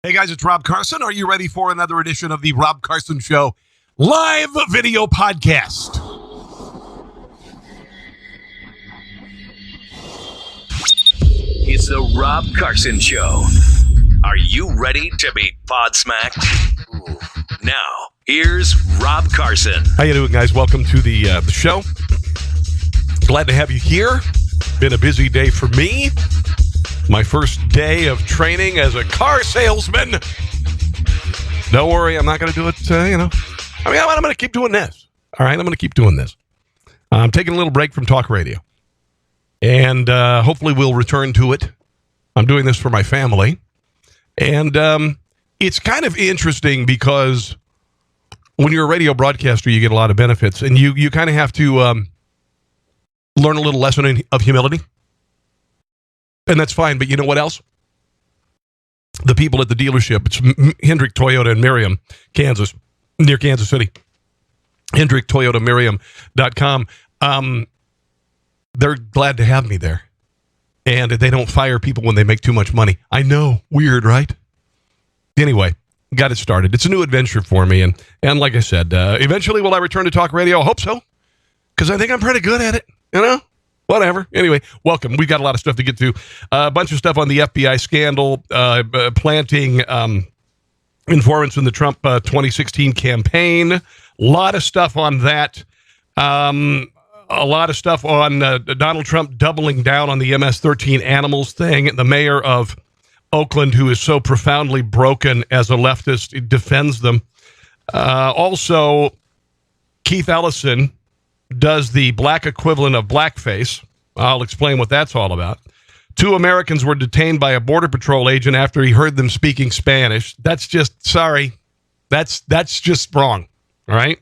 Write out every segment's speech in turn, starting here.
Hey guys, it's Rob Carson. Are you ready for another edition of the Rob Carson Show live video podcast? It's the Rob Carson Show. Are you ready to be podsmacked? Now, here's Rob Carson. How you doing, guys? Welcome to the show. Glad to have you here. Been a busy day for me. My first day of training as a car salesman. Don't worry, I'm not going to do it, I'm going to keep doing this. All right, I'm going to keep doing this. I'm taking a little break from talk radio. And hopefully we'll return to it. I'm doing this for my family. And it's kind of interesting because when you're a radio broadcaster, you get a lot of benefits. And you kind of have to learn a little lesson of humility. And that's fine. But you know what else? The people at the dealership, it's Hendrick Toyota in Merriam, Kansas, near Kansas City. HendrickToyotaMerriam.com. They're glad to have me there. And they don't fire people when they make too much money. I know. Weird, right? Anyway, got it started. It's a new adventure for me. And like I said, eventually will I return to talk radio? I hope so. Because I think I'm pretty good at it. Whatever. Anyway, welcome. We've got a lot of stuff to get to. A bunch of stuff on the FBI scandal, planting informants in the Trump 2016 campaign. A lot of stuff on that. A lot of stuff on Donald Trump doubling down on the MS-13 animals thing. The mayor of Oakland, who is so profoundly broken as a leftist, defends them. Also, Keith Ellison does the black equivalent of blackface. I'll explain what that's all about. 2 Americans were detained by a Border Patrol agent after he heard them speaking Spanish. That's just, sorry, that's just wrong, all right?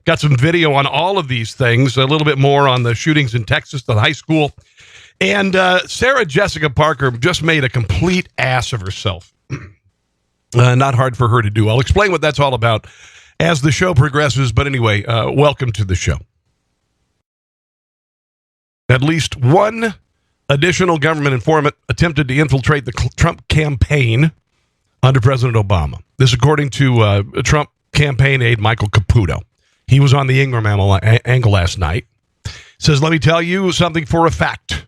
Got some video on all of these things, a little bit more on the shootings in Texas, the high school. And Sarah Jessica Parker just made a complete ass of herself. Not hard for her to do. I'll explain what that's all about as the show progresses. But anyway, welcome to the show. At least one additional government informant attempted to infiltrate the Trump campaign under President Obama. This according to Trump campaign aide Michael Caputo. He was on the Ingram angle last night. Says, let me tell you something for a fact.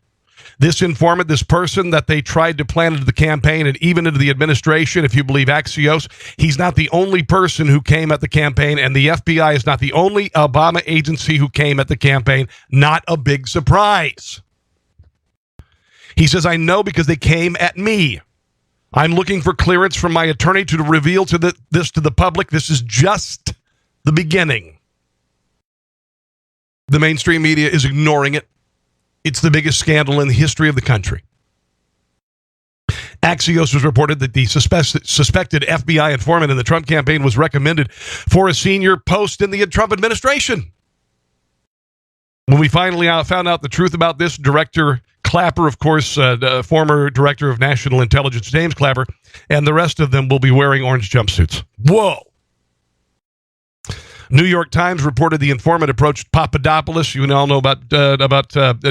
This informant, this person that they tried to plant into the campaign and even into the administration, if you believe Axios, he's not the only person who came at the campaign, and the FBI is not the only Obama agency who came at the campaign. Not a big surprise. He says, I know because they came at me. I'm looking for clearance from my attorney to reveal this to the public. This is just the beginning. The mainstream media is ignoring it. It's the biggest scandal in the history of the country. Axios has reported that the suspected FBI informant in the Trump campaign was recommended for a senior post in the Trump administration. When we finally found out the truth about this, Director Clapper, of course, the former Director of National Intelligence, James Clapper, and the rest of them will be wearing orange jumpsuits. Whoa! New York Times reported the informant approached Papadopoulos. You all know about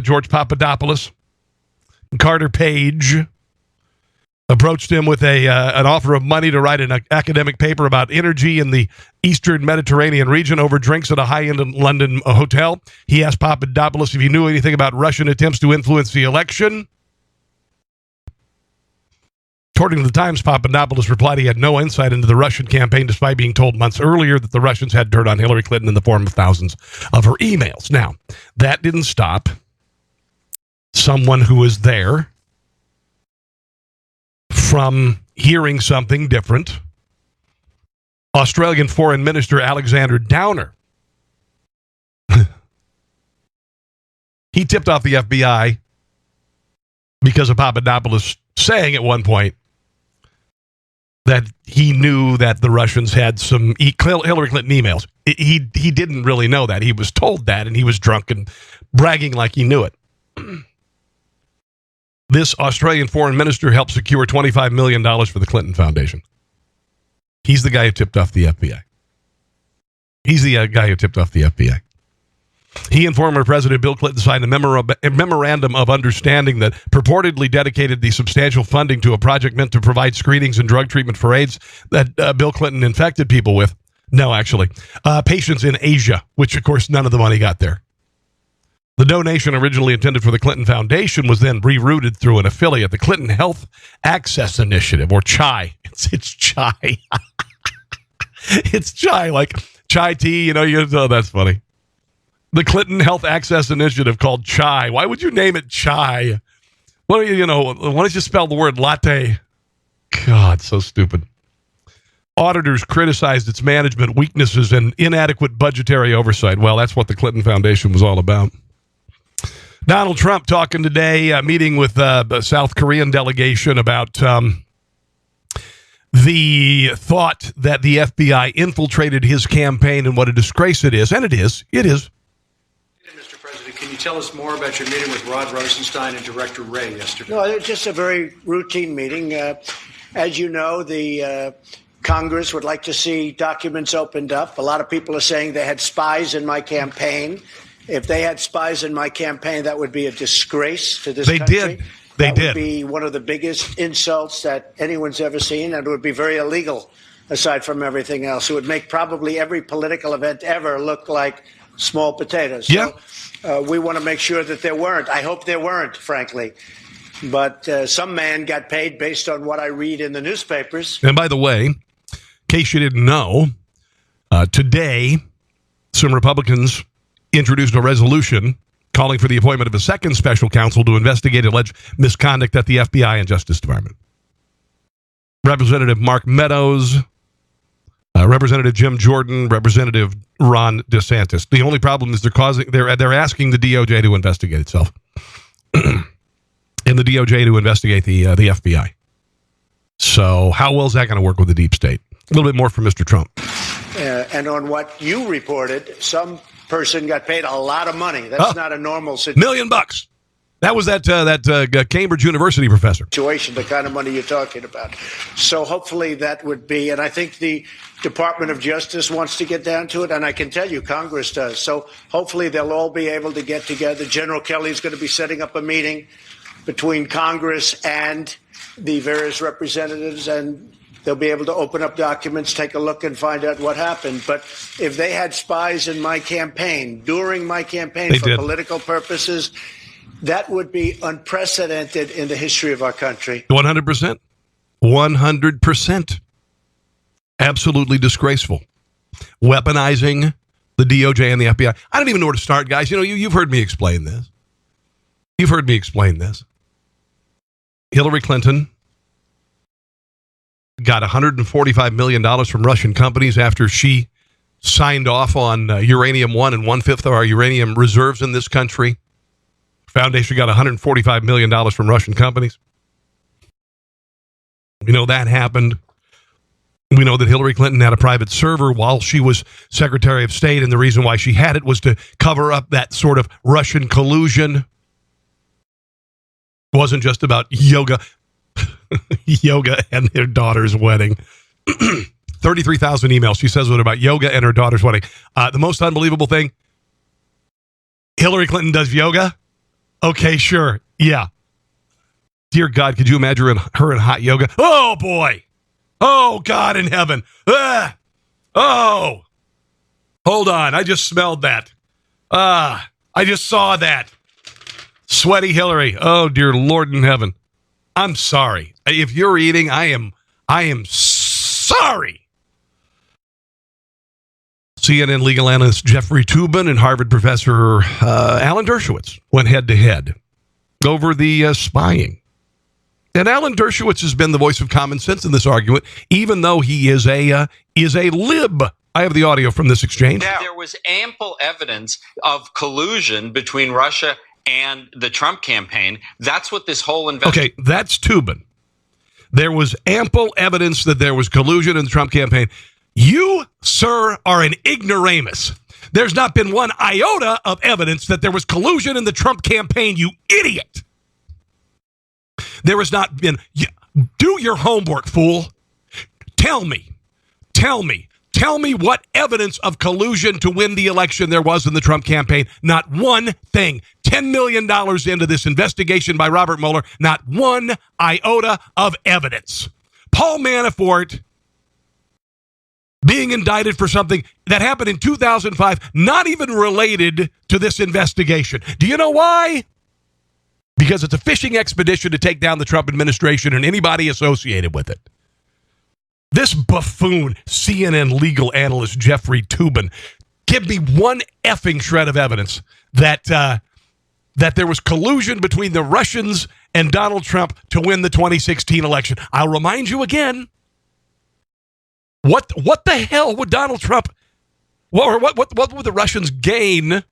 George Papadopoulos. Carter Page approached him with an offer of money to write an academic paper about energy in the Eastern Mediterranean region over drinks at a high-end London hotel. He asked Papadopoulos if he knew anything about Russian attempts to influence the election. According to the Times, Papadopoulos replied he had no insight into the Russian campaign, despite being told months earlier that the Russians had dirt on Hillary Clinton in the form of thousands of her emails. Now, that didn't stop someone who was there from hearing something different. Australian Foreign Minister Alexander Downer. He tipped off the FBI because of Papadopoulos saying at one point that he knew that the Russians had some Hillary Clinton emails. He didn't really know that. He was told that, and he was drunk and bragging like he knew it. This Australian foreign minister helped secure $25 million for the Clinton Foundation. He's the guy who tipped off the FBI. He and former President Bill Clinton signed a memorandum of understanding that purportedly dedicated the substantial funding to a project meant to provide screenings and drug treatment for AIDS that Bill Clinton infected people with. No, actually, patients in Asia, which, of course, none of the money got there. The donation originally intended for the Clinton Foundation was then rerouted through an affiliate, the Clinton Health Access Initiative, or CHI. It's CHI. It's CHI, like chai tea, oh, that's funny. The Clinton Health Access Initiative, called CHI. Why would you name it CHI? Why don't you spell the word latte? God, so stupid. Auditors criticized its management weaknesses and inadequate budgetary oversight. Well, that's what the Clinton Foundation was all about. Donald Trump talking today, meeting with the South Korean delegation about the thought that the FBI infiltrated his campaign and what a disgrace it is. And it is. It is. Mr. President, can you tell us more about your meeting with Rod Rosenstein and Director Wray yesterday? No, it's just a very routine meeting. As you know, the Congress would like to see documents opened up. A lot of people are saying they had spies in my campaign. If they had spies in my campaign, that would be a disgrace to this country. They did. That would be one of the biggest insults that anyone's ever seen, and it would be very illegal, aside from everything else. It would make probably every political event ever look like small potatoes. Yeah. So we want to make sure that there weren't. I hope there weren't, frankly. But some man got paid based on what I read in the newspapers. And by the way, in case you didn't know, today, some Republicans introduced a resolution calling for the appointment of a second special counsel to investigate alleged misconduct at the FBI and Justice Department. Representative Mark Meadows, Representative Jim Jordan, Representative Ron DeSantis. The only problem is they're asking the DOJ to investigate itself, and the DOJ to investigate the FBI. So how well is that going to work with the deep state? A little bit more from Mr. Trump. And on what you reported, some person got paid a lot of money. That's not a normal situation. $1 million. That was that Cambridge University professor. The kind of money you're talking about. So hopefully that would be, and I think the Department of Justice wants to get down to it, and I can tell you Congress does. So hopefully they'll all be able to get together. General Kelly's going to be setting up a meeting between Congress and the various representatives, and they'll be able to open up documents, take a look, and find out what happened. But if they had spies in my campaign, during my campaign for political purposes, that would be unprecedented in the history of our country. 100%. 100%. Absolutely disgraceful. Weaponizing the DOJ and the FBI. I don't even know where to start, guys. You've heard me explain this. Hillary Clinton got $145 million from Russian companies after she signed off on uranium 1 and 1/5 of our uranium reserves in this country. Foundation got $145 million from Russian companies. We know that happened. We know that Hillary Clinton had a private server while she was Secretary of State, and the reason why she had it was to cover up that sort of Russian collusion. It wasn't just about yoga and their daughter's wedding. 33,000 emails. She says what about yoga and her daughter's wedding. The most unbelievable thing, Hillary Clinton does yoga? Okay, sure. Yeah. Dear God, could you imagine her in hot yoga? Oh, boy. Oh, God in heaven. Ah. Oh. Hold on. I just smelled that. I just saw that. Sweaty Hillary. Oh, dear Lord in heaven. I'm sorry. If you're eating, I am sorry. CNN legal analyst Jeffrey Toobin and Harvard professor Alan Dershowitz went head-to-head over the spying. And Alan Dershowitz has been the voice of common sense in this argument, even though he is a lib. I have the audio from this exchange. There was ample evidence of collusion between Russia and the Trump campaign. That's what this whole investigation... Okay, that's Toobin. There was ample evidence that there was collusion in the Trump campaign. You, sir, are an ignoramus. There's not been one iota of evidence that there was collusion in the Trump campaign, you idiot. There has not been... Do your homework, fool. Tell me Tell me what evidence of collusion to win the election there was in the Trump campaign. Not one thing. $10 million into this investigation by Robert Mueller. Not one iota of evidence. Paul Manafort being indicted for something that happened in 2005, not even related to this investigation. Do you know why? Because it's a fishing expedition to take down the Trump administration and anybody associated with it. This buffoon, CNN legal analyst Jeffrey Toobin, give me one effing shred of evidence that there was collusion between the Russians and Donald Trump to win the 2016 election. I'll remind you again. What the hell would Donald Trump, what would the Russians gain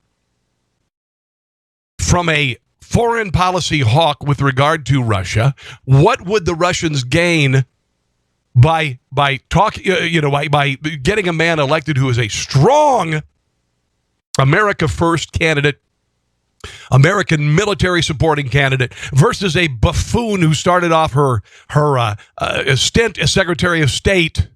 from a foreign policy hawk with regard to Russia? What would the Russians gain by getting a man elected who is a strong America First candidate, American military supporting candidate, versus a buffoon who started off her stint as Secretary of State,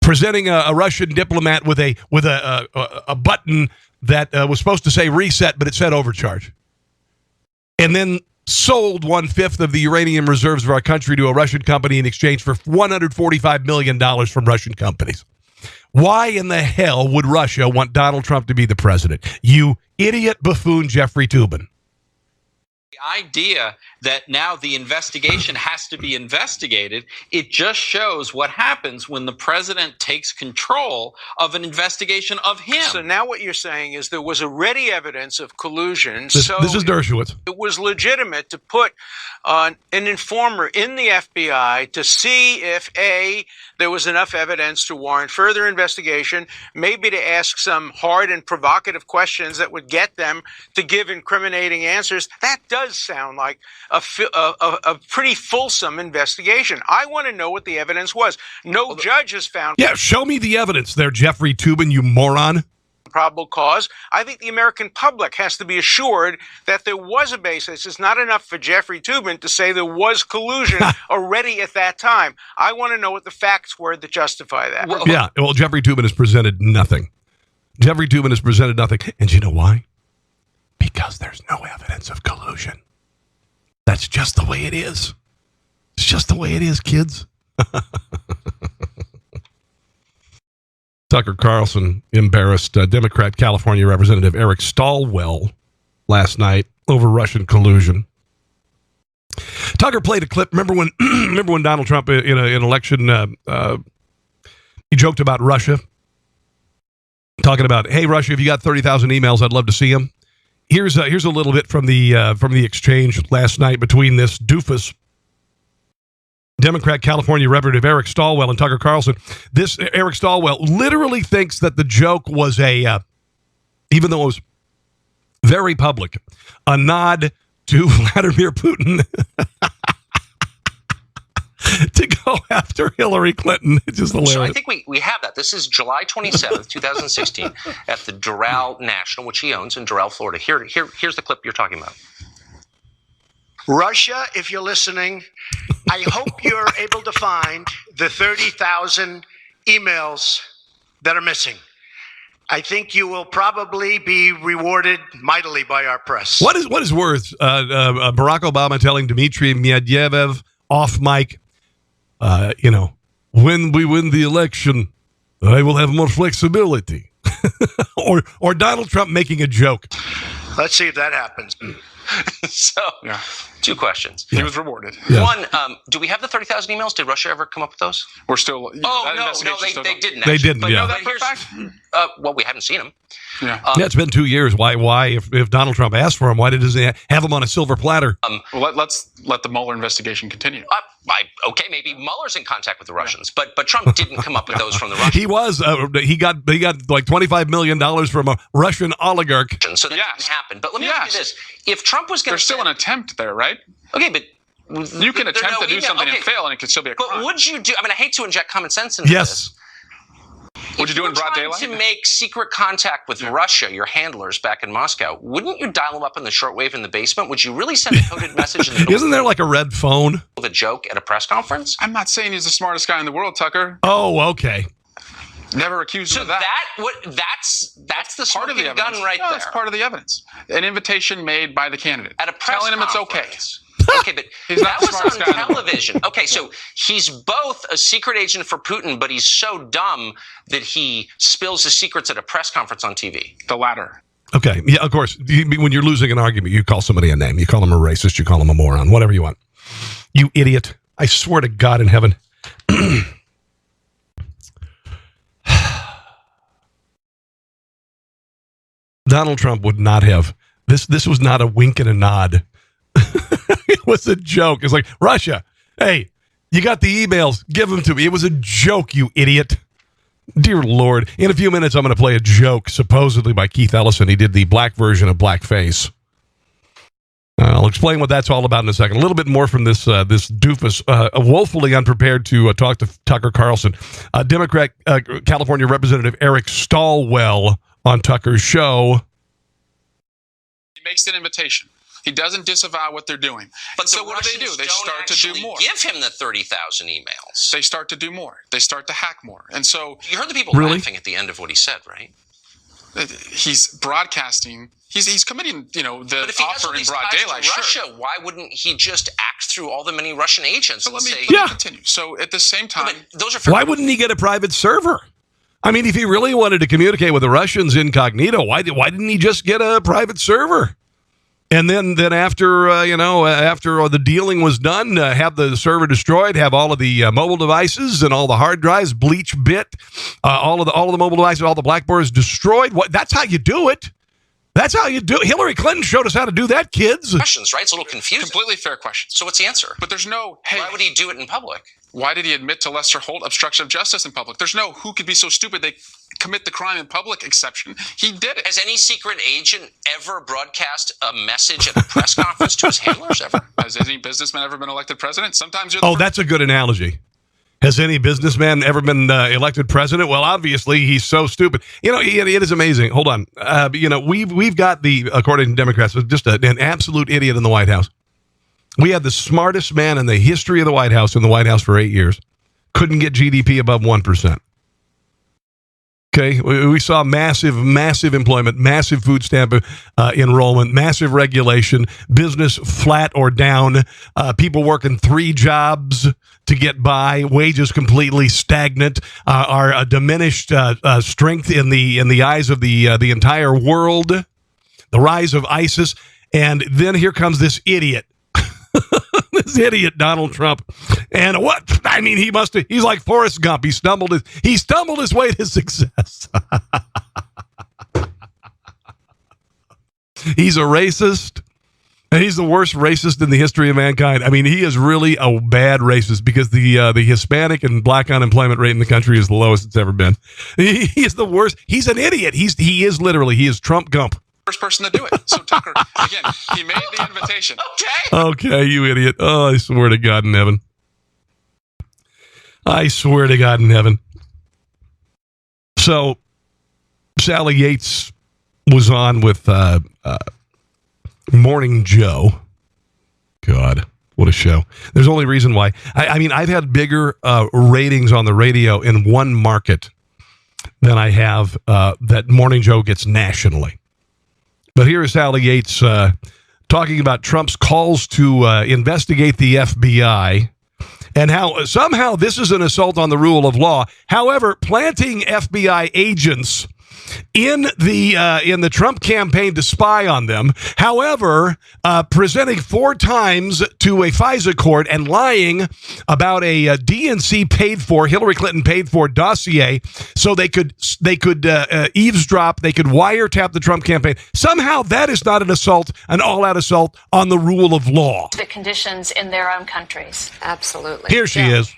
presenting a Russian diplomat with a button that was supposed to say reset, but it said overcharge, and then sold 1/5 of the uranium reserves of our country to a Russian company in exchange for $145 million from Russian companies. Why in the hell would Russia want Donald Trump to be the president? You idiot buffoon, Jeffrey Toobin. The idea that now the investigation has to be investigated, it just shows what happens when the president takes control of an investigation of him. So now what you're saying is there was already evidence of collusion. This is Dershowitz. It was legitimate to put an informer in the FBI to see if, A, there was enough evidence to warrant further investigation, maybe to ask some hard and provocative questions that would get them to give incriminating answers. That does sound like a pretty fulsome investigation. I want to know what the evidence was. No judge has found. Yeah, show me the evidence there, Jeffrey Toobin, you moron. Probable cause. I think the American public has to be assured that there was a basis. It's not enough for Jeffrey Toobin to say there was collusion already at that time. I want to know what the facts were that justify that. Well, Jeffrey Toobin has presented nothing. Jeffrey Toobin has presented nothing. And you know why? Because there's no evidence of collusion. That's just the way it is. It's just the way it is, kids. Tucker Carlson embarrassed Democrat California Representative Eric Stilwell last night over Russian collusion. Tucker played a clip. Remember when Donald Trump in an election he joked about Russia, talking about, hey, Russia, if you got 30,000 emails, I'd love to see them. Here's a little bit from the exchange last night between this doofus, Democrat California Representative Eric Stilwell, and Tucker Carlson. This Eric Stilwell literally thinks that the joke was even though it was very public, a nod to Vladimir Putin to go after Hillary Clinton. It's just hilarious. So I think we have that. This is July 27th, 2016, at the Doral National, which he owns in Doral, Florida. Here's the clip you're talking about. Russia, if you're listening, I hope you're able to find the 30,000 emails that are missing. I think you will probably be rewarded mightily by our press. What is worth Barack Obama telling Dmitry Medvedev off mic, when we win the election, I will have more flexibility, or Donald Trump making a joke? Let's see if that happens. So, two questions. He was rewarded. Yeah. One, do we have the 30,000 emails? Did Russia ever come up with those? We're still. No, they didn't. They didn't. But Yeah. know that for a fact? Well, we haven't seen them. Yeah. It's been 2 years. Why? If Donald Trump asked for him, why doesn't he have him on a silver platter? Well, let's let the Mueller investigation continue. Okay, maybe Mueller's in contact with the Russians, but Trump didn't come up with those from the Russians. He was. He got like $25 million from a Russian oligarch. So that didn't happen. But let me ask you this: if Trump was going to, there's still an attempt there, right? Okay, but you can attempt to do something and fail, and it could still be a crime. But would you do? I mean, I hate to inject common sense into this. Would you do it in broad daylight? If you were trying to make secret contact with Russia, your handlers back in Moscow, wouldn't you dial them up in the shortwave in the basement? Would you really send a coded message in the middle Isn't there like a red phone? of a joke at a press conference? I'm not saying he's the smartest guy in the world, Tucker. Oh, okay. Never accused So him of that. That's the Part of the smoking evidence. gun right No, there. that's part of the evidence. An invitation made by the candidate. At a press telling him it's okay. conference. Okay, but He's not that the was smartest on guy in the world. television. Okay, so he's both a secret agent for Putin, but he's so dumb that he spills his secrets at a press conference on TV. The latter. Okay. Yeah, of course. When you're losing an argument, you call somebody a name. You call them a racist. You call them a moron. Whatever you want. You idiot. I swear to God in heaven. Donald Trump would not have. This was not a wink and a nod. It was a joke. It's like, Russia, hey, you got the emails. Give them to me. It was a joke, you idiot. Dear Lord. In a few minutes, I'm going to play a joke, supposedly by Keith Ellison. He did the black version of blackface. I'll explain what that's all about in a second. A little bit more from this doofus, woefully unprepared to talk to Tucker Carlson. Democrat California Representative Eric Stilwell on Tucker's show. He makes an invitation. He doesn't disavow what they're doing. But so the what do? They Russians start to do more. Give him the 30,000 emails. They start to do more. They start to hack more. And so You heard the people Really? laughing at the end of what he said, right? he's broadcasting. He's committing, the But if he has all offer in these broad ties daylight. to Russia, Sure. why wouldn't he just act through all the many Russian agents So and let say, me continue. So at the same time, but those are fair. Why wouldn't he get a private server? I mean, if he really wanted to communicate with the Russians incognito, why didn't he just get a private server? And then after after the dealing was done, have the server destroyed, have all of the mobile devices and all the hard drives bleach bit, all of the mobile devices, all the blackboards destroyed. That's how you do it. That's how you do it. Hillary Clinton showed us how to do that, kids. Questions, right? It's a little confusing. completely fair question. So what's the answer? But there's no, hey, Why would he do it in public? why did he admit to Lester Holt obstruction of justice in public? There's no who could be so stupid they commit the crime in public exception. He did it. Has any secret agent ever broadcast a message at a press conference to his handlers ever? Has any businessman ever been elected president? Sometimes you're the Oh, first. that's a good analogy. Has any businessman ever been elected president? Well, obviously, he's so stupid. It is amazing. Hold on. We've got according to Democrats, just an absolute idiot in the White House. We had the smartest man in the history of the White House in the White House for 8 years. Couldn't get GDP above 1%. Okay, we saw massive employment, massive food stamp enrollment, massive regulation, business flat or down, people working 3 jobs to get by, wages completely stagnant, our diminished strength in the eyes of the entire world, the rise of ISIS, and then here comes this idiot. This idiot Donald Trump, and what? I mean, he's like Forrest Gump. He stumbled his way to success. He's a racist, and he's the worst racist in the history of mankind. I mean, he is really a bad racist because the Hispanic and black unemployment rate in the country is the lowest it's ever been. He is the worst. He's an idiot. He is Trump Gump. First person to do it. So Tucker, again, he made the invitation. Okay, you idiot. Oh, I swear to God in heaven. I swear to God in heaven. So, Sally Yates was on with Morning Joe. God, what a show. There's only reason why. I mean, I've had bigger ratings on the radio in one market than I have that Morning Joe gets nationally. But here is Sally Yates talking about Trump's calls to investigate the FBI and how somehow this is an assault on the rule of law. However, planting FBI agents in the Trump campaign to spy on them. However, presenting 4 times to a FISA court and lying about a DNC Hillary Clinton paid for dossier, so they could eavesdrop, they could wiretap the Trump campaign. Somehow that is not an all-out assault on the rule of law. The conditions in their own countries. Absolutely. Here she is.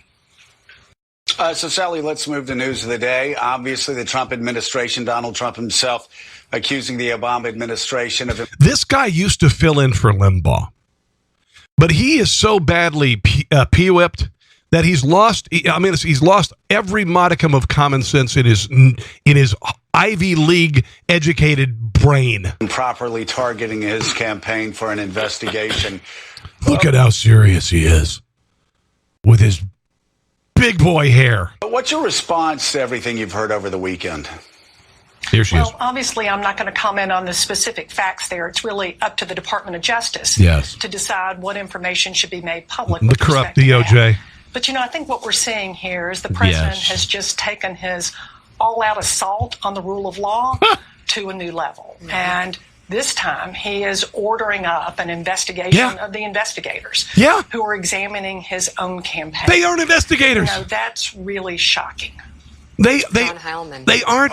So, Sally, let's move to news of the day. Obviously, the Trump administration, Donald Trump himself, accusing the Obama administration of... This guy used to fill in for Limbaugh, but he is so badly pee-whipped that he's lost every modicum of common sense in his Ivy League educated brain. Improperly targeting his campaign for an investigation. Look at how serious he is with his big boy hair. But what's your response to everything you've heard over the weekend? Here she is. Well, obviously, I'm not going to comment on the specific facts there. It's really up to the Department of Justice to decide what information should be made public. The corrupt DOJ. But, I think what we're seeing here is the president has just taken his all-out assault on the rule of law to a new level. And this time, he is ordering up an investigation of the investigators who are examining his own campaign. They aren't investigators. That's really shocking. They aren't.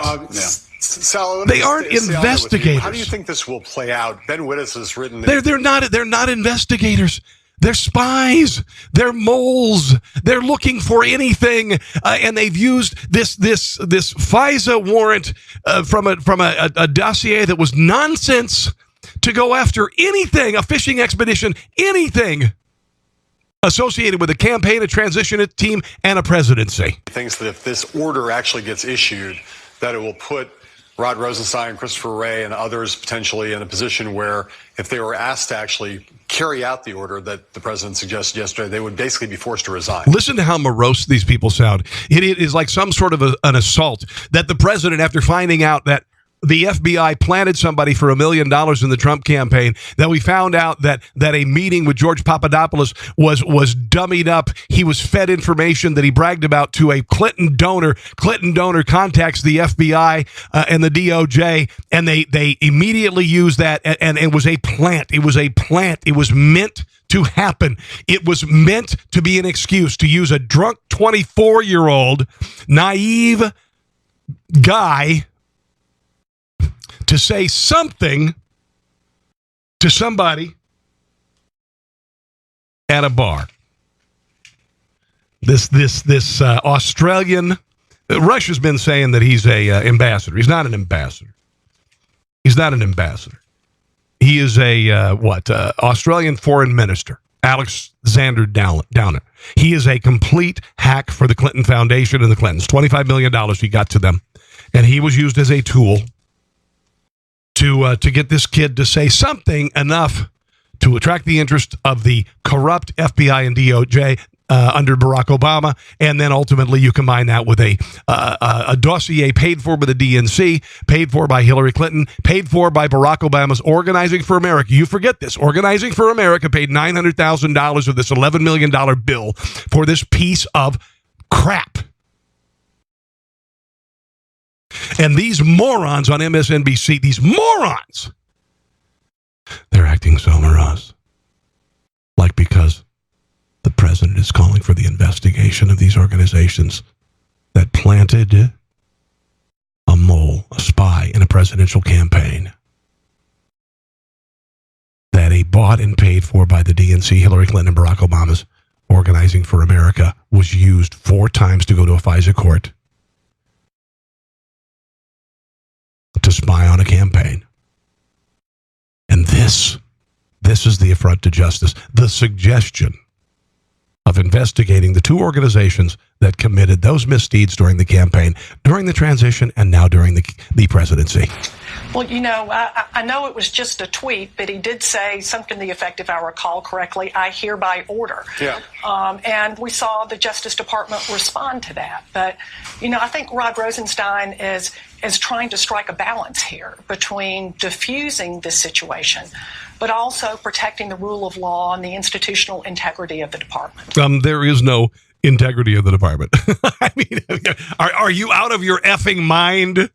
Sal, they aren't investigators. How do you think this will play out? Ben Wittes has written. They're not investigators. They're spies. They're moles. They're looking for anything, and they've used this FISA warrant from a dossier that was nonsense to go after anything, a fishing expedition, anything associated with a campaign, a transition team, and a presidency. He thinks that if this order actually gets issued, that it will put Rod Rosenstein, Christopher Wray, and others potentially in a position where if they were asked to actually carry out the order that the president suggested yesterday, they would basically be forced to resign. Listen to how morose these people sound. It is like some sort of an assault that the president, after finding out that the FBI planted somebody for $1 million in the Trump campaign, that we found out that a meeting with George Papadopoulos was dummied up. He was fed information that he bragged about to a Clinton donor. Clinton donor contacts the FBI and the DOJ, and they immediately use that, and it was a plant. It was a plant. It was meant to happen. It was meant to be an excuse to use a drunk 24-year-old naive guy to say something to somebody at a bar. This Australian, Russia's been saying that he's a ambassador. He's not an ambassador. He's not an ambassador. He is a Australian foreign minister, Alexander Downer. He is a complete hack for the Clinton Foundation and the Clintons. $25 million he got to them, and he was used as a tool to get this kid to say something enough to attract the interest of the corrupt FBI and DOJ under Barack Obama, and then ultimately you combine that with a dossier paid for by the DNC, paid for by Hillary Clinton, paid for by Barack Obama's Organizing for America. You forget this. Organizing for America paid $900,000 of this $11 million bill for this piece of crap. And these morons on MSNBC, these morons, they're acting so morose. Like because the president is calling for the investigation of these organizations that planted a mole, a spy in a presidential campaign that he bought and paid for by the DNC, Hillary Clinton, and Barack Obama's Organizing for America was used 4 times to go to a FISA court to spy on a campaign. And this is the affront to justice. The suggestion of investigating the 2 organizations that committed those misdeeds during the campaign, during the transition, and now during the presidency. Well, I know it was just a tweet, but he did say something to the effect, if I recall correctly, I hereby order. Yeah. And we saw the Justice Department respond to that. But, I think Rod Rosenstein is trying to strike a balance here between diffusing this situation, but also protecting the rule of law and the institutional integrity of the department. There is no integrity of the department. I mean, are you out of your effing mind?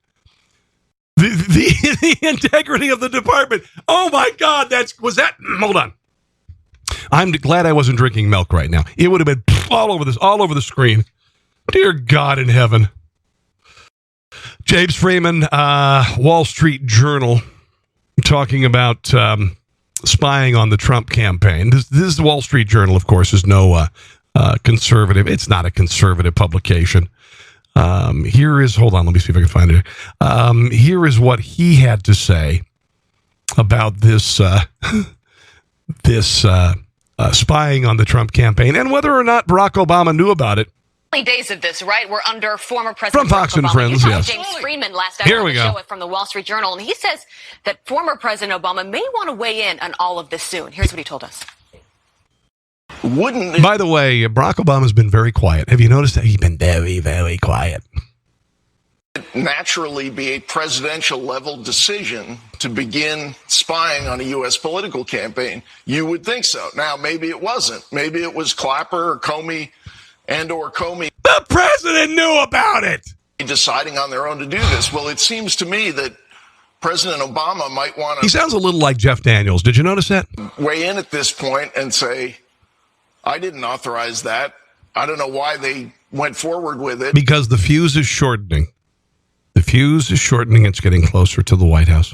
The integrity of the department. Oh my God, hold on. I'm glad I wasn't drinking milk right now. It would have been all over the screen. Dear God in heaven. James Freeman, Wall Street Journal, talking about spying on the Trump campaign. This is the Wall Street Journal, of course, is no conservative. It's not a conservative publication. Hold on, let me see if I can find it. Here is what he had to say about this spying on the Trump campaign and whether or not Barack Obama knew about it. Days of this, right? We're under former President from Fox Barack and Obama. Friends, yes. James Freeman last hour on the show from the Wall Street Journal, and he says that former President Obama may want to weigh in on all of this soon. Here's what he told us. Wouldn't. By the way, Barack Obama's been very quiet. Have you noticed that? He's been very, very quiet. Naturally be a presidential level decision to begin spying on a U.S. political campaign? You would think so. Now, maybe it wasn't. Maybe it was Clapper or Comey or Comey. The president knew about it. Deciding on their own to do this. Well, it seems to me that President Obama might want to. He sounds a little like Jeff Daniels. Did you notice that? Weigh in at this point and say, I didn't authorize that. I don't know why they went forward with it. Because the fuse is shortening. The fuse is shortening. It's getting closer to the White House.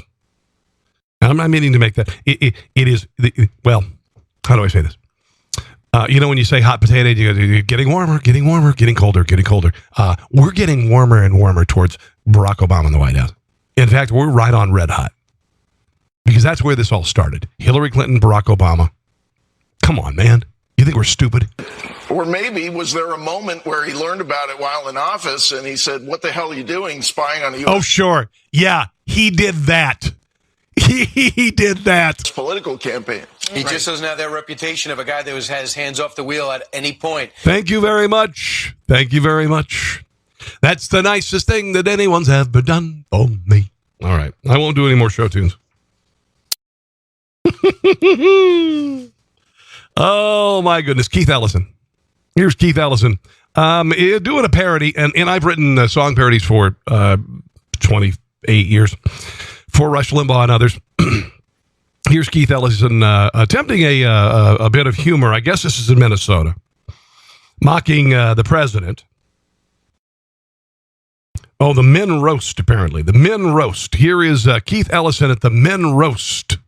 And I'm not meaning to make that. It is, well, how do I say this? When you say hot potato, you're getting warmer, getting colder. We're getting warmer and warmer towards Barack Obama in the White House. In fact, we're right on red hot. Because that's where this all started. Hillary Clinton, Barack Obama. Come on, man. You think we're stupid? Or maybe was there a moment where he learned about it while in office and he said, what the hell are you doing spying on a U.S. Oh, sure. Yeah, he did that. He did that. Political campaign. He just doesn't have that reputation of a guy that has his hands off the wheel at any point. Thank you very much. Thank you very much. That's the nicest thing that anyone's ever done for me. All right. I won't do any more show tunes. Oh, my goodness. Keith Ellison. Here's Keith Ellison doing a parody, and I've written song parodies for 28 years for Rush Limbaugh and others. Here's Keith Ellison attempting a bit of humor. I guess this is in Minnesota. Mocking the president. Oh, the men roast, apparently. The men roast. Here is Keith Ellison at the men roast.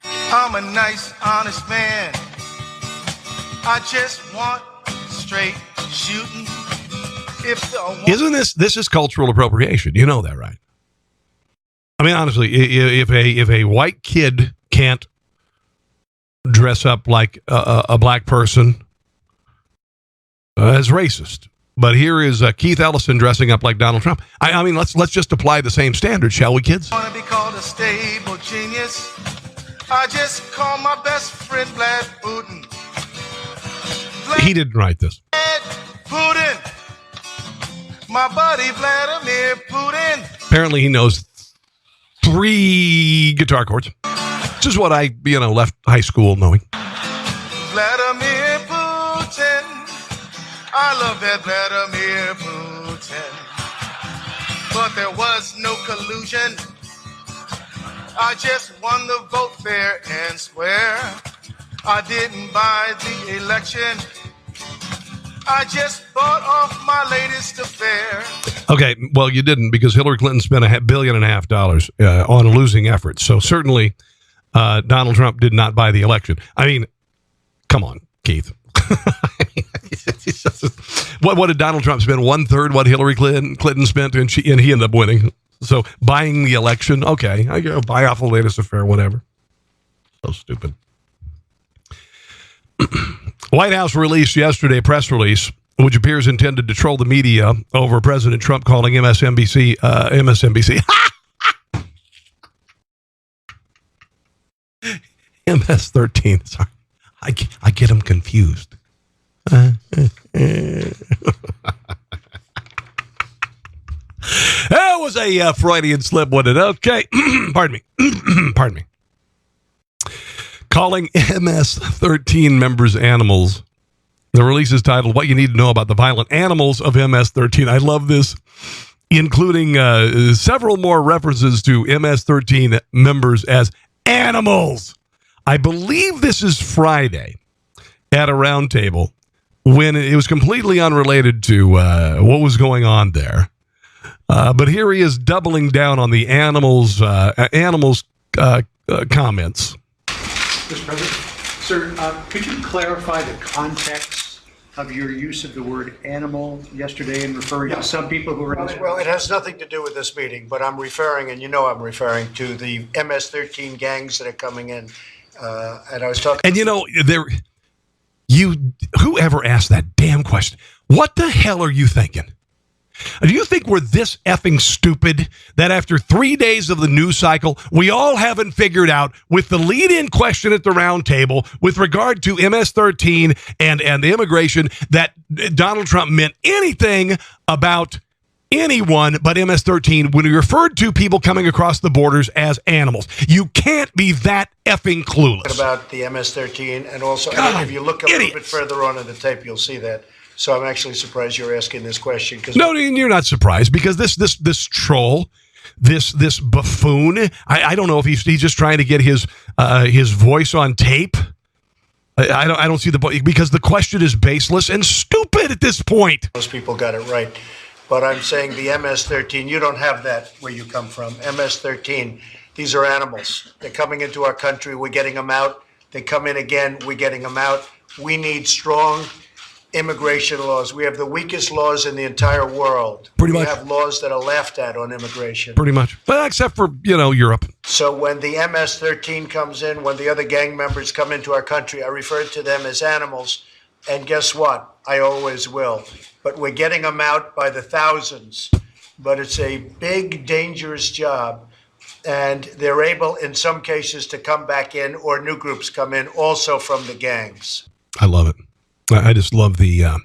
I'm a nice, honest man. I just want straight shooting. Isn't this is cultural appropriation? You know that, right? I mean, honestly, if a white kid can't dress up like a black person, it's racist. But here is Keith Ellison dressing up like Donald Trump. I mean, let's just apply the same standard, shall we, kids? I want to be called a stable genius. I just call my best friend Vlad Putin. He didn't write this. Putin. My buddy Vladimir Putin. Apparently he knows 3 guitar chords. Which is what I, left high school knowing. Vladimir Putin. I love that Vladimir Putin. But there was no collusion. I just won the vote fair and square. I didn't buy the election. I just bought off my latest affair. Okay, well, you didn't, because Hillary Clinton spent $1.5 billion on a losing effort. So certainly Donald Trump did not buy the election. I mean, come on, Keith. What did Donald Trump spend? 1/3 what Hillary Clinton spent, and he ended up winning. So buying the election, okay, I go buy off the latest affair, whatever. So stupid. White House released yesterday a press release which appears intended to troll the media over President Trump calling MSNBC. MS-13. Sorry, I get them confused. That was a Freudian slip, wasn't it? Okay, pardon me. Calling MS-13 members animals. The release is titled, What You Need to Know About the Violent Animals of MS-13. I love this, including several more references to MS-13 members as animals. I believe this is Friday at a roundtable when it was completely unrelated to what was going on there. But here he is doubling down on the animals comments. Mr. President, sir, could you clarify the context of your use of the word animal yesterday in referring to some people who were in this? Well, it has nothing to do with this meeting, but I'm referring, and I'm referring to the MS-13 gangs that are coming in. And I was talking. And whoever asked that damn question, what the hell are you thinking? Do you think we're this effing stupid that after 3 days of the news cycle, we all haven't figured out with the lead-in question at the round table with regard to MS-13 and the immigration that Donald Trump meant anything about anyone but MS-13 when he referred to people coming across the borders as animals? You can't be that effing clueless. About the MS-13 and also, if you look a little bit further on in the tape, you'll see that. So I'm actually surprised you're asking this question. No, you're not surprised because this troll, this buffoon, I don't know if he's just trying to get his voice on tape. I don't see the point because the question is baseless and stupid at this point. Most people got it right. But I'm saying the MS-13, you don't have that where you come from. MS-13, these are animals. They're coming into our country. We're getting them out. They come in again. We're getting them out. We need strong immigration laws. We have the weakest laws in the entire world. Pretty much. We have laws that are laughed at on immigration. Pretty much. But except for, Europe. So when the MS-13 comes in, when the other gang members come into our country, I refer to them as animals. And guess what? I always will. But we're getting them out by the thousands. But it's a big, dangerous job. And they're able, in some cases, to come back in, or new groups come in, also from the gangs. I love it. I just love the,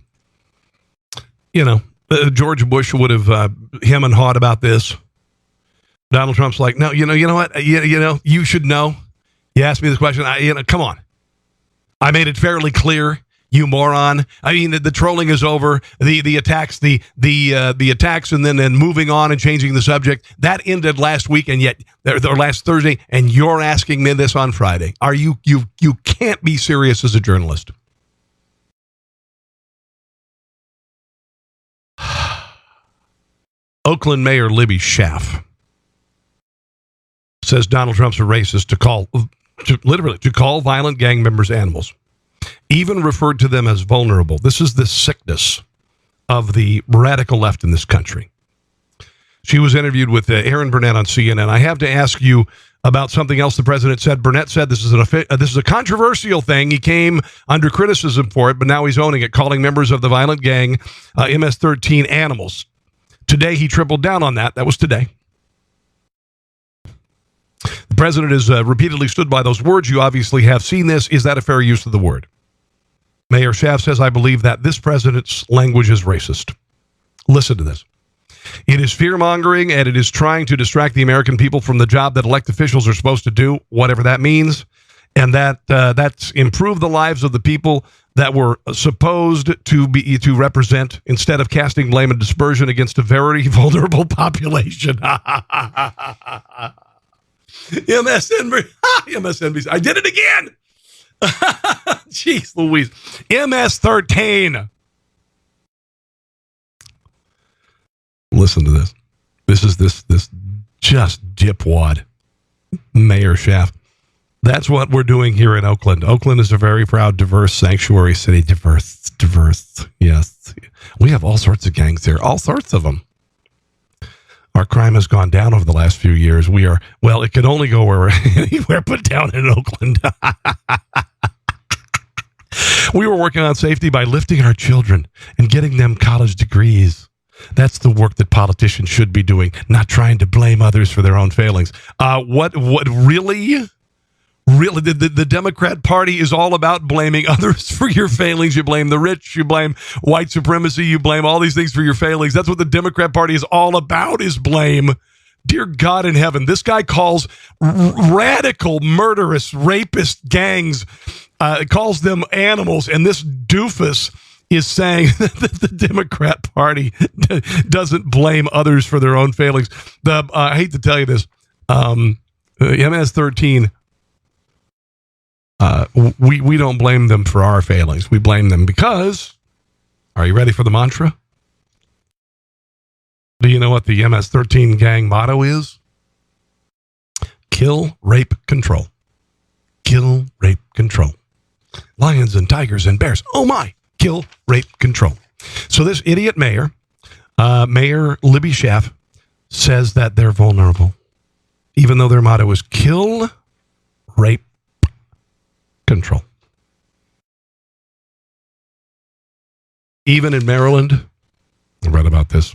George Bush would have hem and hawed about this. Donald Trump's like, no, you know what? You should know. You asked me this question. Come on. I made it fairly clear, you moron. I mean, the trolling is over. The attacks, the attacks, and then moving on and changing the subject that ended last week, and yet or last Thursday, and you're asking me this on Friday. Are you can't be serious as a journalist. Oakland Mayor Libby Schaaf says Donald Trump's a racist to call violent gang members animals, even referred to them as vulnerable. This is the sickness of the radical left in this country. She was interviewed with Aaron Burnett on CNN. I have to ask you about something else the president said. Burnett said this is a controversial thing. He came under criticism for it, but now he's owning it, calling members of the violent gang MS-13 animals. Today, he tripled down on that. That was today. The president has repeatedly stood by those words. You obviously have seen this. Is that a fair use of the word? Mayor Schaaf says, I believe that this president's language is racist. Listen to this. It is fear-mongering, and it is trying to distract the American people from the job that elected officials are supposed to do, whatever that means, and that's improve the lives of the people that were supposed to represent, instead of casting blame and dispersion against a very vulnerable population. MSNBC. I did it again. Jeez Louise. MS-13. Listen to this. This is this just dipwad, Mayor Schaaf. That's what we're doing here in Oakland. Oakland is a very proud, diverse sanctuary city. Diverse. Yes. We have all sorts of gangs here. All sorts of them. Our crime has gone down over the last few years. It could only go anywhere but down in Oakland. We were working on safety by lifting our children and getting them college degrees. That's the work that politicians should be doing, not trying to blame others for their own failings. What really? Really, the Democrat Party is all about blaming others for your failings. You blame the rich, you blame white supremacy, you blame all these things for your failings. That's what the Democrat Party is all about, is blame. Dear God in heaven, this guy calls radical, murderous, rapist gangs, calls them animals, and this doofus is saying that the Democrat Party doesn't blame others for their own failings. I hate to tell you this, MS-13, we don't blame them for our failings. We blame them because, are you ready for the mantra? Do you know what the MS-13 gang motto is? Kill, rape, control. Kill, rape, control. Lions and tigers and bears. Oh my! Kill, rape, control. So this idiot mayor, Mayor Libby Schaaf, says that they're vulnerable, even though their motto is kill, rape, control. Even in Maryland, I read about this.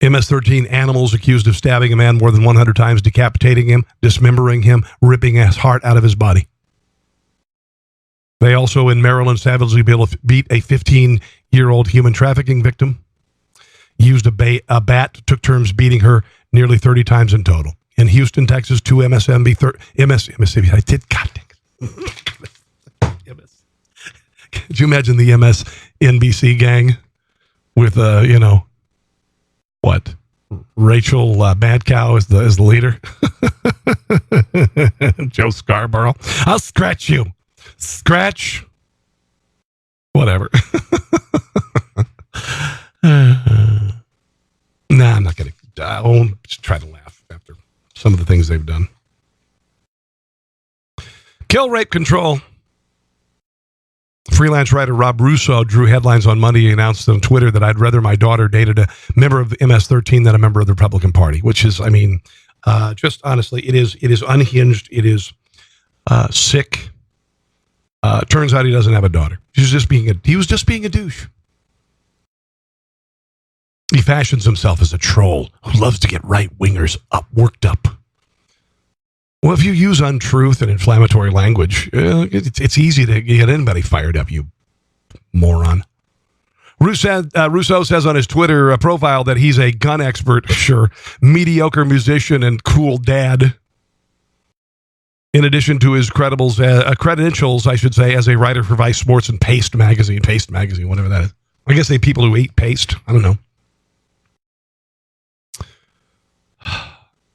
MS-13 animals accused of stabbing a man more than 100 times, decapitating him, dismembering him, ripping his heart out of his body. They also, in Maryland, savagely beat a 15-year-old human trafficking victim, used a bat, took turns beating her nearly 30 times in total. In Houston, Texas, two MSNBC. I did, God dang it. Could you imagine the MSNBC gang with, what? Rachel Bad Cow is the leader. Joe Scarborough. I'll scratch you. Scratch. Whatever. I'm not going to. I won't just try to laugh after some of the things they've done. Kill, rape, control. Freelance writer Rob Russo drew headlines on Monday. He announced on Twitter that I'd rather my daughter dated a member of the MS-13 than a member of the Republican Party, which is, just honestly, it is unhinged. It is sick. Turns out he doesn't have a daughter. He was just being a douche. He fashions himself as a troll who loves to get right-wingers worked up. Well, if you use untruth and inflammatory language, it's easy to get anybody fired up, you moron. Russo says on his Twitter profile that he's a gun expert, sure, mediocre musician, and cool dad. In addition to his credentials, I should say, as a writer for Vice Sports and Paste Magazine, whatever that is. I guess they people who eat paste. I don't know.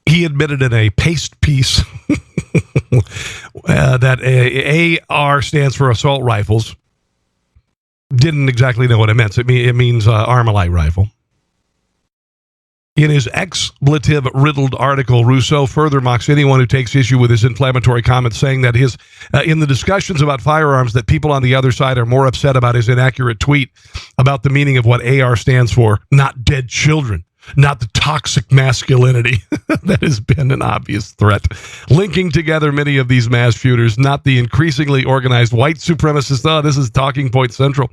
He admitted in a Paste piece that AR stands for assault rifles. Didn't exactly know what it meant. It means Armalite rifle. In his expletive-riddled article, Rousseau further mocks anyone who takes issue with his inflammatory comments, saying that in the discussions about firearms, that people on the other side are more upset about his inaccurate tweet about the meaning of what AR stands for, not dead children, not the toxic masculinity that has been an obvious threat, linking together many of these mass shooters, not the increasingly organized white supremacists, this is Talking Point Central,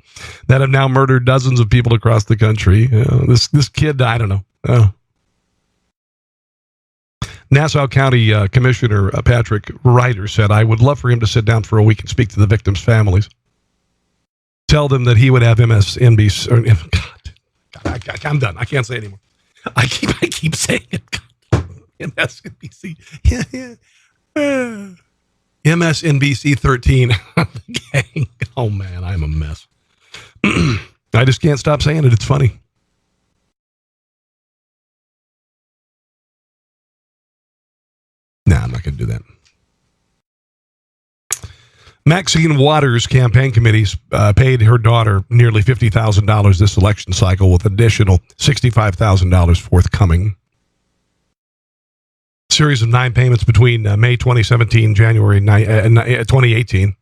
that have now murdered dozens of people across the country. This kid, I don't know. Nassau County Commissioner Patrick Ryder said, I would love for him to sit down for a week and speak to the victims' families. Tell them that he would have MSNBC. God, I'm done. I can't say anymore. I keep saying it. MSNBC. MSNBC 13. Gang. Oh, man, I'm a mess. I just can't stop saying it. It's funny. I'm not going to do that. Maxine Waters' campaign committees paid her daughter nearly $50,000 this election cycle, with additional $65,000 forthcoming. Series of 9 payments between May 2017 January 2018.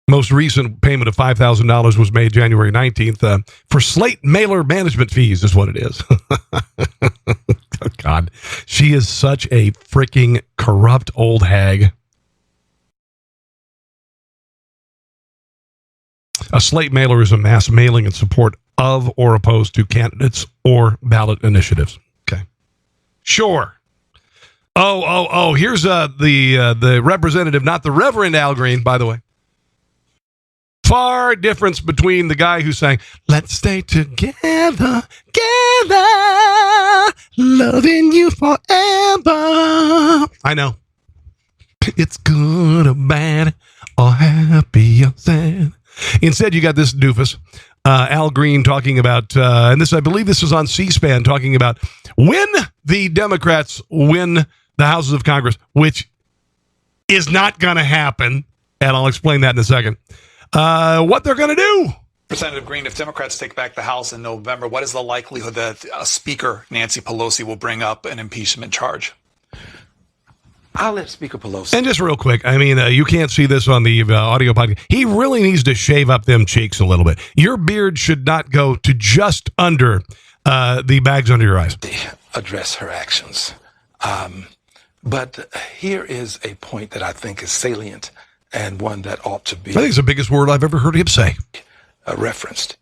Most recent payment of $5,000 was made January 19th for slate mailer management fees is what it is. Oh, God. She is such a freaking corrupt old hag. A slate mailer is a mass mailing in support of or opposed to candidates or ballot initiatives. Okay. Sure. Oh, here's the representative, not the Reverend Al Green, by the way. Far difference between the guy who's saying, let's stay together, loving you forever. I know. It's good or bad or happy or sad. Instead, you got this doofus, Al Green, talking about, and I believe this was on C-SPAN, talking about when the Democrats win the houses of Congress, which is not going to happen, and I'll explain that in a second. What they're going to do. Representative Green, if Democrats take back the House in November, what is the likelihood that Speaker Nancy Pelosi will bring up an impeachment charge? I'll let Speaker Pelosi. And just real quick, you can't see this on the audio podcast. He really needs to shave up them cheeks a little bit. Your beard should not go to just under the bags under your eyes. Address her actions. But here is a point that I think is salient and one that ought to be... I think it's the biggest word I've ever heard him say. Referenced.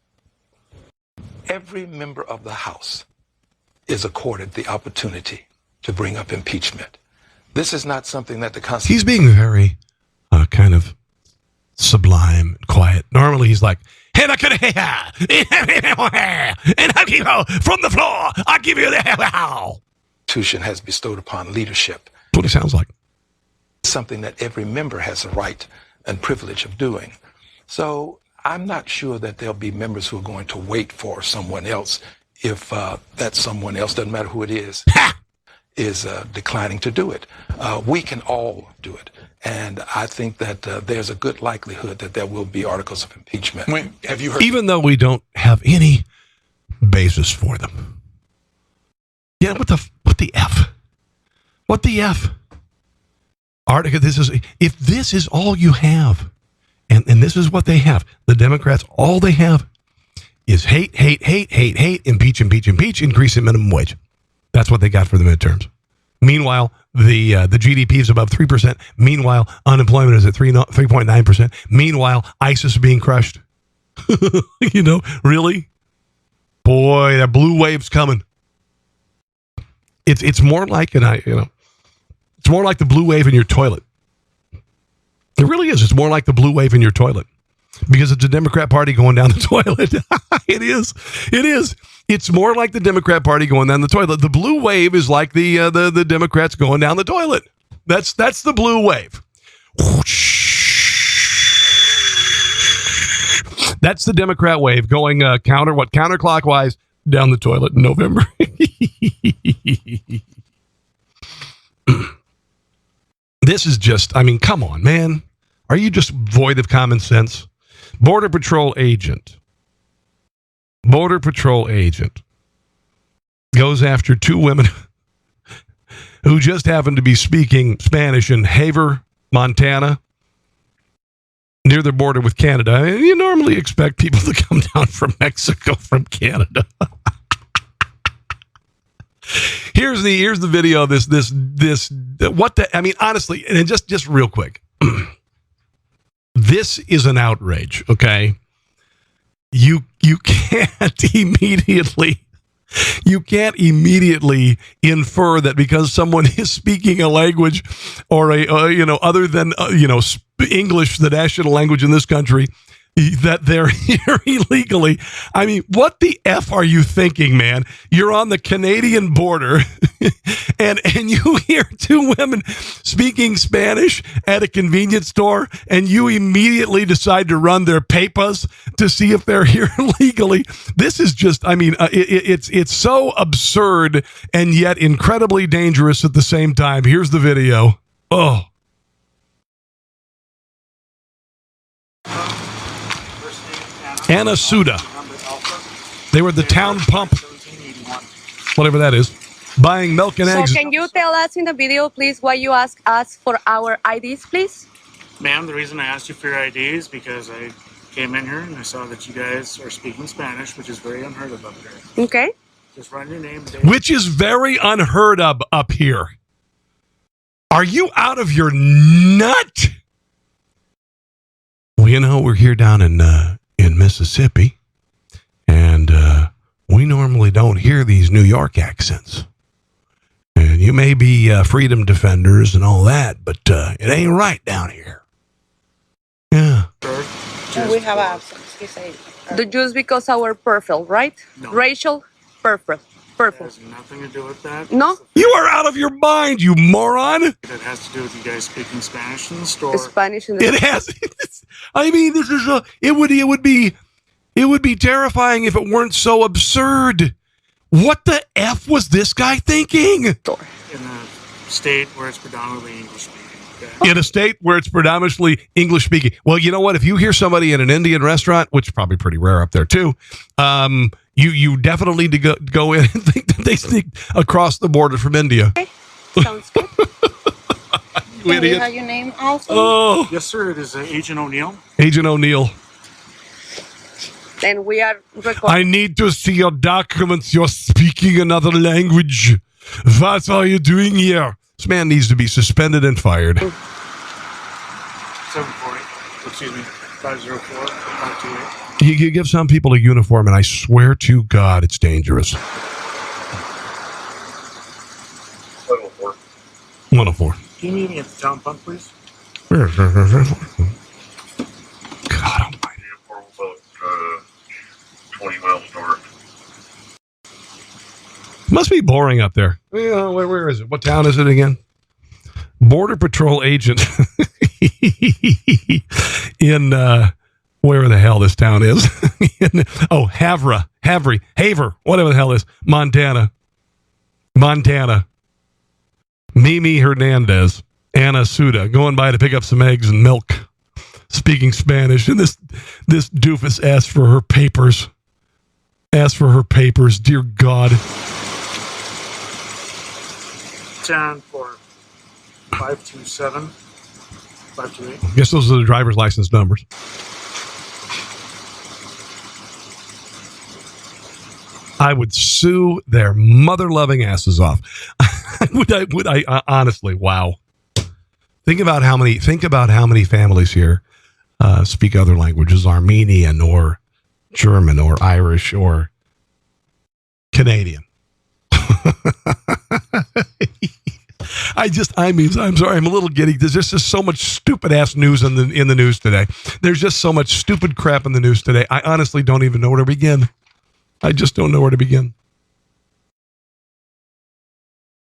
Every member of the House is accorded the opportunity to bring up impeachment. This is not something that the Constitution... He's being very kind of sublime and quiet. Normally he's like, and I give you from the floor, I give you the Constitution has bestowed upon leadership. That's what he sounds like. Something that every member has a right and privilege of doing. So I'm not sure that there'll be members who are going to wait for someone else if that someone else, doesn't matter who it is declining to do it. We can all do it. And I think that there's a good likelihood that there will be articles of impeachment. Wait, have you heard? Even though we don't have any basis for them. Yeah, what the F? What the F? Article, if this is all you have, and this is what they have, the Democrats, all they have is hate, impeach, increase in minimum wage. That's what they got for the midterms. Meanwhile, the GDP is above 3%. Meanwhile, unemployment is at 3.9%. Meanwhile, ISIS is being crushed. Really? Boy, that blue wave's coming. It's more like it's more like the blue wave in your toilet. It really is. It's more like the blue wave in your toilet because it's a Democrat Party going down the toilet. It is. It's more like the Democrat Party going down the toilet. The blue wave is like the Democrats going down the toilet. That's the blue wave. That's the Democrat wave going counterclockwise down the toilet in November. This is just, come on, man. Are you just void of common sense? Border Patrol agent goes after two women who just happened to be speaking Spanish in Haver, Montana, near the border with Canada. You normally expect people to come down from Mexico from Canada. Here's the video of this honestly, and just real quick. This is an outrage, okay? You can't immediately infer that because someone is speaking a language or other than English, the national language in this country, that they're here illegally. What the F are you thinking, man? You're on the Canadian border and you hear two women speaking Spanish at a convenience store and you immediately decide to run their papers to see if they're here legally. This is just, it's so absurd and yet incredibly dangerous at the same time. Here's the video. Oh. Anna Suda. They were at the town pump, whatever that is, buying milk and eggs. So can you tell us in the video, please, why you ask us for our IDs, please? Ma'am, the reason I asked you for your ID is because I came in here and I saw that you guys are speaking Spanish, which is very unheard of up here. Okay. Just run your name. Which is very unheard of up here. Are you out of your nut? Well, we're here down in Mississippi, and we normally don't hear these New York accents. And you may be freedom defenders and all that, but it ain't right down here. Yeah. We have accents, he said. Just because our purple, right? No. Racial purple. It has nothing to do with that. No? You are out of your mind, you moron. It has to do with you guys speaking Spanish in the store. Spanish in the store. It has. This is it would be terrifying if it weren't so absurd. What the F was this guy thinking? In a state where it's predominantly English speaking. Okay? In a state where it's predominantly English speaking. Well, you know what? If you hear somebody in an Indian restaurant, which is probably pretty rare up there too, you definitely need to go in and think that they sneak across the border from India. Okay. Sounds good. You idiot. We have your name also? Oh. Yes, sir. It is Agent O'Neill. Agent O'Neill. And we are recording. I need to see your documents. You're speaking another language. What are you doing here? This man needs to be suspended and fired. 504-528. You give some people a uniform, and I swear to God, it's dangerous. 104. Can you meet me at the town pump, please? God almighty. 20 miles north. Must be boring up there. Where is it? What town is it again? Border Patrol agent in where the hell this town is. Haver, whatever the hell it is. Montana. Mimi Hernandez, Ana Suda, going by to pick up some eggs and milk, speaking Spanish. And this doofus asked for her papers. Dear God. 10 for 527, 528. I guess those are the driver's license numbers. I would sue their mother-loving asses off. Would I honestly, wow. Think about how many families here speak other languages, Armenian or German or Irish or Canadian. I'm sorry, I'm a little giddy. There's just so much stupid ass news in the news today. There's just so much stupid crap in the news today. I honestly don't even know where to begin. I just don't know where to begin.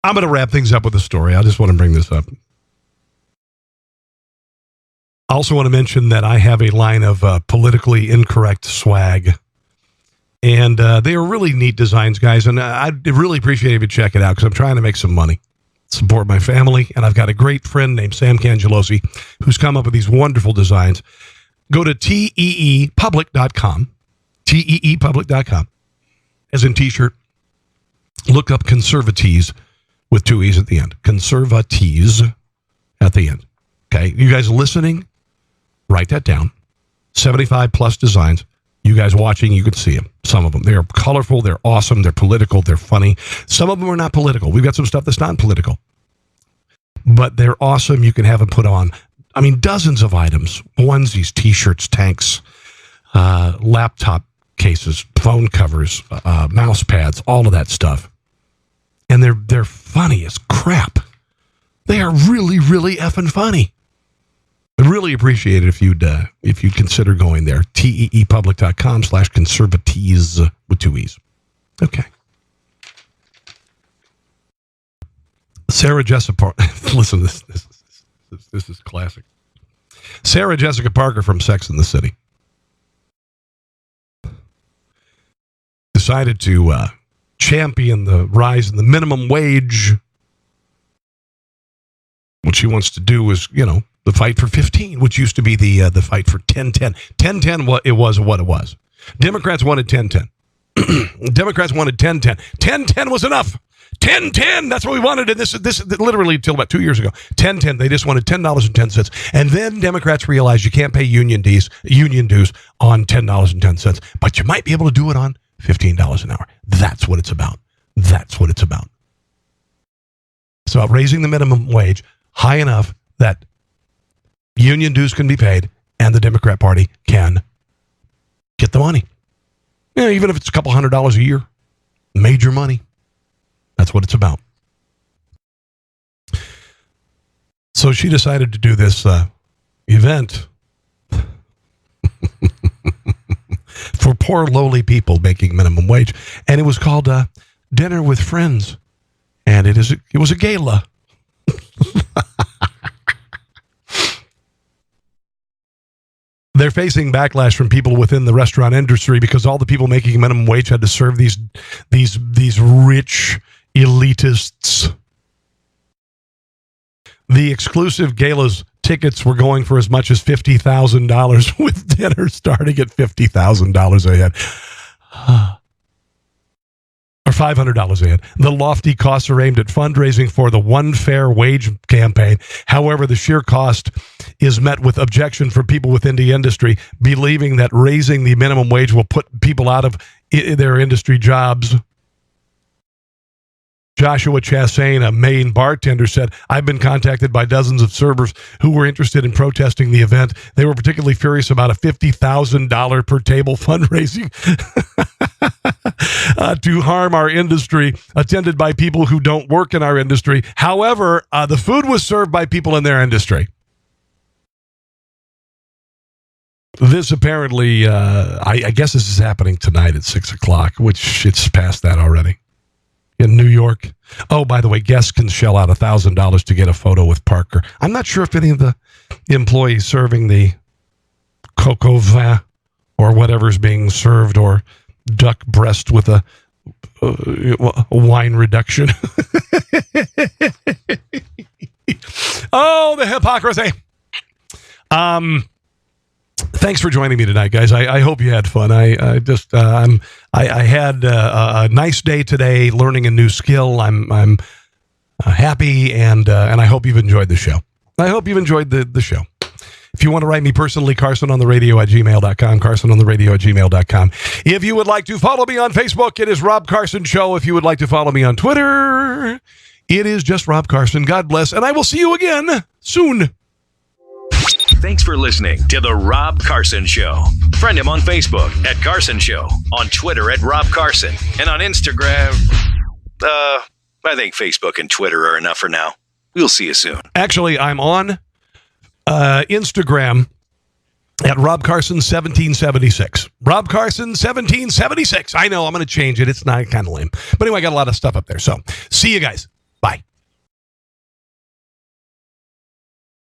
I'm going to wrap things up with a story. I just want to bring this up. I also want to mention that I have a line of politically incorrect swag. And they are really neat designs, guys. And I'd really appreciate if you check it out because I'm trying to make some money, support my family. And I've got a great friend named Sam Cangelosi who's come up with these wonderful designs. Go to teepublic.com, teepublic.com, as in t-shirt. Look up Conservatees with two E's at the end. Conservatees at the end. Okay, you guys listening? Write that down. 75 plus designs. You guys watching, you can see them. Some of them. They're colorful, they're awesome, they're political, they're funny. Some of them are not political. We've got some stuff that's not political. But they're awesome. You can have them put on, dozens of items. Onesies, t-shirts, tanks, laptop cases, phone covers, mouse pads, all of that stuff. And they're funny as crap. They are really, really effing funny. I'd really appreciate it if you'd consider going there. teepublic.com/conservatees with two E's. Okay. Sarah Jessica listen, this is classic. Sarah Jessica Parker from Sex and the City decided to champion the rise in the minimum wage. What she wants to do is, the fight for 15, which used to be the fight for 10-10. 10-10, it was what it was. Democrats wanted 10-10. Democrats wanted 10-10. 10-10 was enough. 10-10, that's what we wanted. And this literally until about 2 years ago. 10-10, they just wanted $10.10. And then Democrats realized you can't pay union dues on $10.10. But you might be able to do it on $15 an hour. That's what it's about. That's what it's about. It's about raising the minimum wage high enough that union dues can be paid and the Democrat Party can get the money. Even if it's a couple $100 a year. Major money. That's what it's about. So she decided to do this event for poor lowly people making minimum wage. And it was called Dinner with Friends. And it was a gala. They're facing backlash from people within the restaurant industry because all the people making minimum wage had to serve these rich elitists. The exclusive gala's tickets were going for as much as $50,000 with dinner starting at $50,000 a head. Or $500 a head. The lofty costs are aimed at fundraising for the One Fair Wage campaign. However, the sheer cost is met with objection from people within the industry, believing that raising the minimum wage will put people out of their industry jobs. Joshua Chastain, a Maine bartender, said, "I've been contacted by dozens of servers who were interested in protesting the event. They were particularly furious about a $50,000 per table fundraising." to harm our industry, attended by people who don't work in our industry. However, the food was served by people in their industry. This apparently, I guess this is happening tonight at 6 o'clock, which it's past that already. In New York. Oh, by the way, guests can shell out $1,000 to get a photo with Parker. I'm not sure if any of the employees serving the coq au vin or whatever's being served, or duck breast with a wine reduction. Oh, the hypocrisy. Thanks for joining me tonight, guys. I hope you had fun. I had a nice day today, learning a new skill. I'm happy, and I hope you've enjoyed the show. I hope you've enjoyed the show. If you want to write me personally, carsonontheradio@gmail.com, carsonontheradio@gmail.com. If you would like to follow me on Facebook, it is Rob Carson Show. If you would like to follow me on Twitter, it is just Rob Carson. God bless, and I will see you again soon. Thanks for listening to The Rob Carson Show. Friend him on Facebook at Carson Show, on Twitter at Rob Carson, and on Instagram. I think Facebook and Twitter are enough for now. We'll see you soon. Actually, I'm on Instagram at Rob Carson 1776. Rob Carson 1776. I know, I'm going to change it. It's not kind of lame. But anyway, I got a lot of stuff up there. So see you guys. Bye.